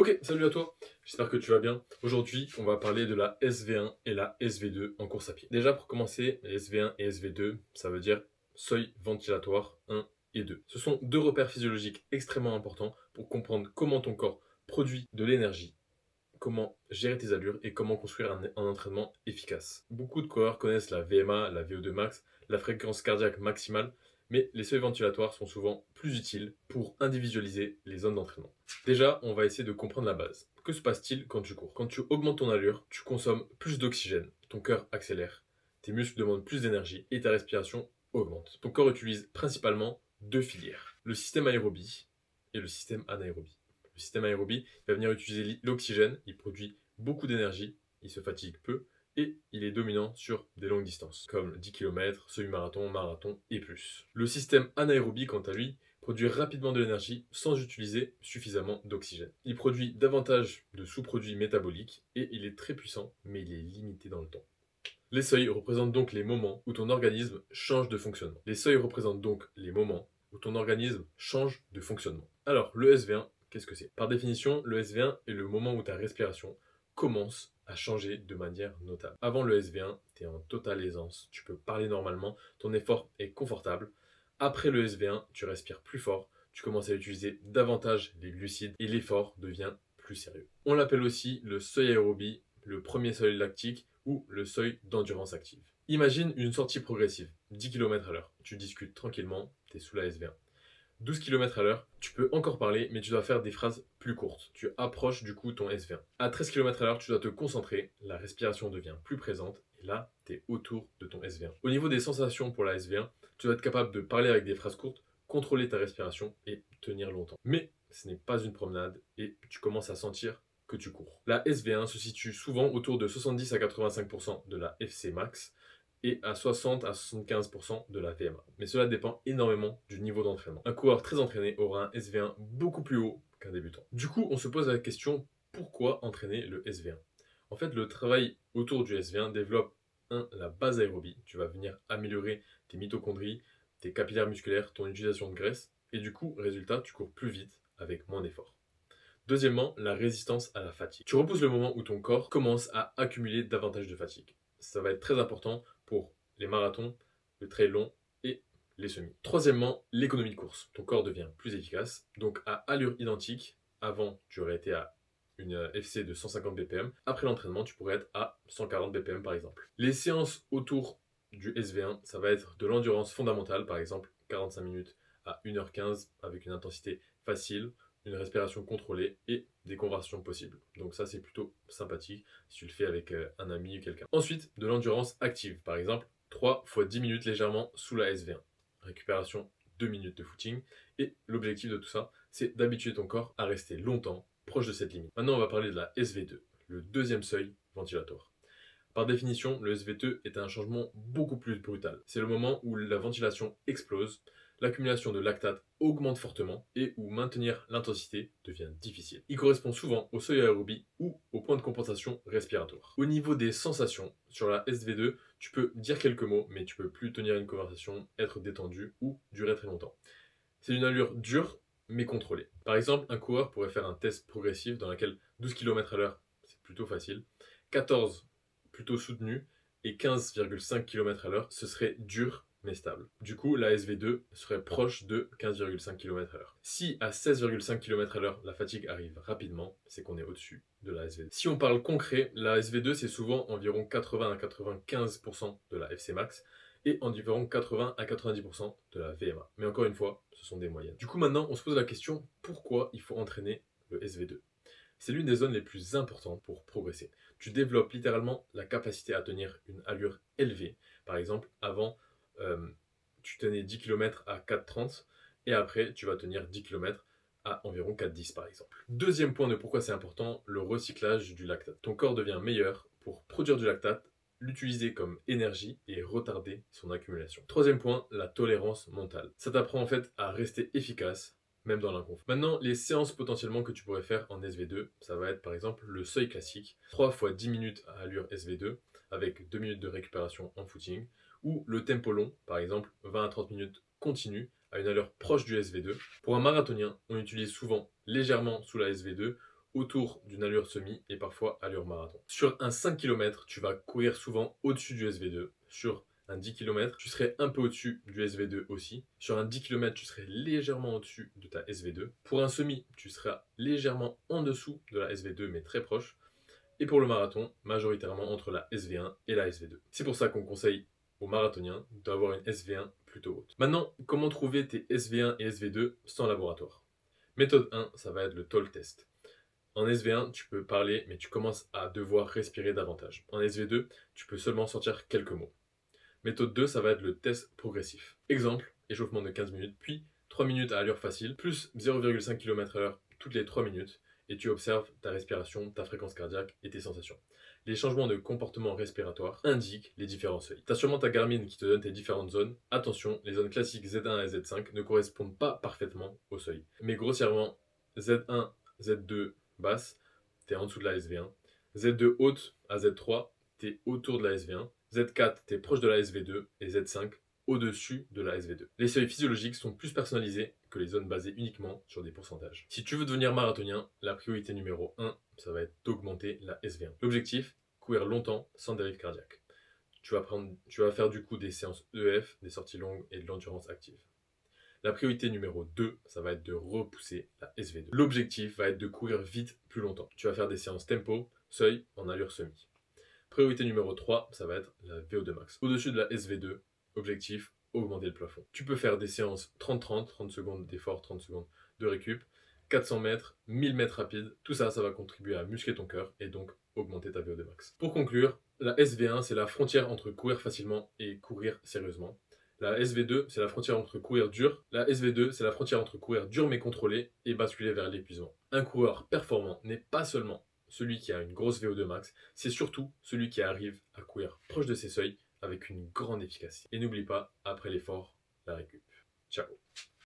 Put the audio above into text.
Ok, salut à toi, j'espère que tu vas bien. Aujourd'hui, on va parler de la SV1 et la SV2 en course à pied. Déjà, pour commencer, les SV1 et SV2, ça veut dire seuil ventilatoire 1 et 2. Ce sont deux repères physiologiques extrêmement importants pour comprendre comment ton corps produit de l'énergie, comment gérer tes allures et comment construire un entraînement efficace. Beaucoup de coureurs connaissent la VMA, la VO2 max, la fréquence cardiaque maximale, mais les seuils ventilatoires sont souvent plus utiles pour individualiser les zones d'entraînement. Déjà, on va essayer de comprendre la base. Que se passe-t-il quand tu cours? Quand tu augmentes ton allure, tu consommes plus d'oxygène, ton cœur accélère, tes muscles demandent plus d'énergie et ta respiration augmente. Ton corps utilise principalement deux filières, le système aérobie et le système anaérobie. Le système aérobie va venir utiliser l'oxygène, il produit beaucoup d'énergie, il se fatigue peu et il est dominant sur des longues distances, comme 10 km, semi-marathon, marathon et plus. Le système anaérobie, quant à lui, produit rapidement de l'énergie sans utiliser suffisamment d'oxygène. Il produit davantage de sous-produits métaboliques et il est très puissant, mais il est limité dans le temps. Les seuils représentent donc les moments où ton organisme change de fonctionnement. Les seuils représentent donc les moments où ton organisme change de fonctionnement. Alors, le SV1, qu'est-ce que c'est? Par définition, le SV1 est le moment où ta respiration commence à changer de manière notable. Avant le SV1, tu es en totale aisance, tu peux parler normalement, ton effort est confortable. Après le SV1, tu respires plus fort, tu commences à utiliser davantage les glucides et l'effort devient plus sérieux. On l'appelle aussi le seuil aérobie, le premier seuil lactique ou le seuil d'endurance active. Imagine une sortie progressive, 10 km à l'heure. Tu discutes tranquillement, tu es sous la SV1. 12 km à l'heure, tu peux encore parler, mais tu dois faire des phrases plus courtes. Tu approches du coup ton SV1. À 13 km à l'heure, tu dois te concentrer, la respiration devient plus présente, et là, tu es autour de ton SV1. Au niveau des sensations pour la SV1, tu dois être capable de parler avec des phrases courtes, contrôler ta respiration et tenir longtemps. Mais ce n'est pas une promenade, et tu commences à sentir que tu cours. La SV1 se situe souvent autour de 70 à 85% de la FC max, et à 60 à 75% de la VMA. Mais cela dépend énormément du niveau d'entraînement. Un coureur très entraîné aura un SV1 beaucoup plus haut qu'un débutant. Du coup, on se pose la question, pourquoi entraîner le SV1? En fait, le travail autour du SV1 développe la base aérobie. Tu vas venir améliorer tes mitochondries, tes capillaires musculaires, ton utilisation de graisse. Et du coup, résultat, tu cours plus vite avec moins d'efforts. Deuxièmement, la résistance à la fatigue. Tu repousses le moment où ton corps commence à accumuler davantage de fatigue. Ça va être très important pour les marathons, le trail long et les semis. Troisièmement, l'économie de course. Ton corps devient plus efficace. Donc à allure identique, avant tu aurais été à une FC de 150 BPM. Après l'entraînement, tu pourrais être à 140 BPM par exemple. Les séances autour du SV1, ça va être de l'endurance fondamentale, par exemple 45 minutes à 1h15 avec une intensité facile, une respiration contrôlée et des conversions possibles. Donc ça, c'est plutôt sympathique si tu le fais avec un ami ou quelqu'un. Ensuite, de l'endurance active. Par exemple, 3 fois 10 minutes légèrement sous la SV1. Récupération 2 minutes de footing. Et l'objectif de tout ça, c'est d'habituer ton corps à rester longtemps proche de cette limite. Maintenant, on va parler de la SV2, le deuxième seuil ventilatoire. Par définition, le SV2 est un changement beaucoup plus brutal. C'est le moment où la ventilation explose, l'accumulation de lactate augmente fortement et où maintenir l'intensité devient difficile. Il correspond souvent au seuil aérobie ou au point de compensation respiratoire. Au niveau des sensations, sur la SV2, tu peux dire quelques mots, mais tu peux plus tenir une conversation, être détendu ou durer très longtemps. C'est une allure dure, mais contrôlée. Par exemple, un coureur pourrait faire un test progressif dans lequel 12 km à l'heure, c'est plutôt facile, 14 plutôt soutenu et 15,5 km à l'heure, ce serait dur mais stable. Du coup, la SV2 serait proche de 15,5 km à l'heure. Si à 16,5 km à l'heure, la fatigue arrive rapidement, c'est qu'on est au-dessus de la SV2. Si on parle concret, la SV2, c'est souvent environ 80 à 95% de la FC max et environ 80 à 90% de la VMA. Mais encore une fois, ce sont des moyennes. Du coup, maintenant, on se pose la question, pourquoi il faut entraîner le SV2? C'est l'une des zones les plus importantes pour progresser. Tu développes littéralement la capacité à tenir une allure élevée. Par exemple, avant, tu tenais 10 km à 4,30 et après, tu vas tenir 10 km à environ 4,10 par exemple. Deuxième point de pourquoi c'est important, le recyclage du lactate. Ton corps devient meilleur pour produire du lactate, l'utiliser comme énergie et retarder son accumulation. Troisième point, la tolérance mentale. Ça t'apprend en fait à rester efficace même dans l'inconfort. Maintenant, les séances potentiellement que tu pourrais faire en SV2, ça va être par exemple le seuil classique, 3 fois 10 minutes à allure SV2, avec 2 minutes de récupération en footing, ou le tempo long, par exemple 20 à 30 minutes continu, à une allure proche du SV2. Pour un marathonien, on utilise souvent légèrement sous la SV2, autour d'une allure semi et parfois allure marathon. Sur un 5 km, tu vas courir souvent au-dessus du SV2. Sur un 10 km, tu serais un peu au-dessus du SV2 aussi. Sur un 10 km, tu serais légèrement au-dessus de ta SV2. Pour un semi, tu seras légèrement en dessous de la SV2, mais très proche. Et pour le marathon, majoritairement entre la SV1 et la SV2. C'est pour ça qu'on conseille aux marathoniens d'avoir une SV1 plutôt haute. Maintenant, comment trouver tes SV1 et SV2 sans laboratoire? Méthode 1, ça va être le TOL test. En SV1, tu peux parler, mais tu commences à devoir respirer davantage. En SV2, tu peux seulement sortir quelques mots. Méthode 2, ça va être le test progressif. Exemple, échauffement de 15 minutes, puis 3 minutes à allure facile, plus 0,5 km/h toutes les 3 minutes, et tu observes ta respiration, ta fréquence cardiaque et tes sensations. Les changements de comportement respiratoire indiquent les différents seuils. Tu as sûrement ta Garmin qui te donne tes différentes zones. Attention, les zones classiques Z1 et Z5 ne correspondent pas parfaitement au seuil. Mais grossièrement, Z1, Z2 basse, tu es en dessous de la SV1. Z2 haute à Z3, tu es autour de la SV1. Z4, tu es proche de la SV2 et Z5 au-dessus de la SV2. Les seuils physiologiques sont plus personnalisés que les zones basées uniquement sur des pourcentages. Si tu veux devenir marathonien, la priorité numéro 1, ça va être d'augmenter la SV1. L'objectif, courir longtemps sans dérive cardiaque. Tu vas faire du coup des séances EF, des sorties longues et de l'endurance active. La priorité numéro 2, ça va être de repousser la SV2. L'objectif va être de courir vite plus longtemps. Tu vas faire des séances tempo, seuil en allure semi. Priorité numéro 3, ça va être la VO2 max. Au-dessus de la SV2, objectif, augmenter le plafond. Tu peux faire des séances 30-30, 30 secondes d'effort, 30 secondes de récup, 400 mètres, 1000 mètres rapides. Tout ça, ça va contribuer à muscler ton cœur et donc augmenter ta VO2 max. Pour conclure, la SV1, c'est la frontière entre courir facilement et courir sérieusement. La SV2, c'est la frontière entre courir dur. La SV2, c'est la frontière entre courir dur mais contrôlé et basculer vers l'épuisement. Un coureur performant n'est pas seulement celui qui a une grosse VO2 max, c'est surtout celui qui arrive à courir proche de ses seuils avec une grande efficacité. Et n'oublie pas, après l'effort, la récup. Ciao.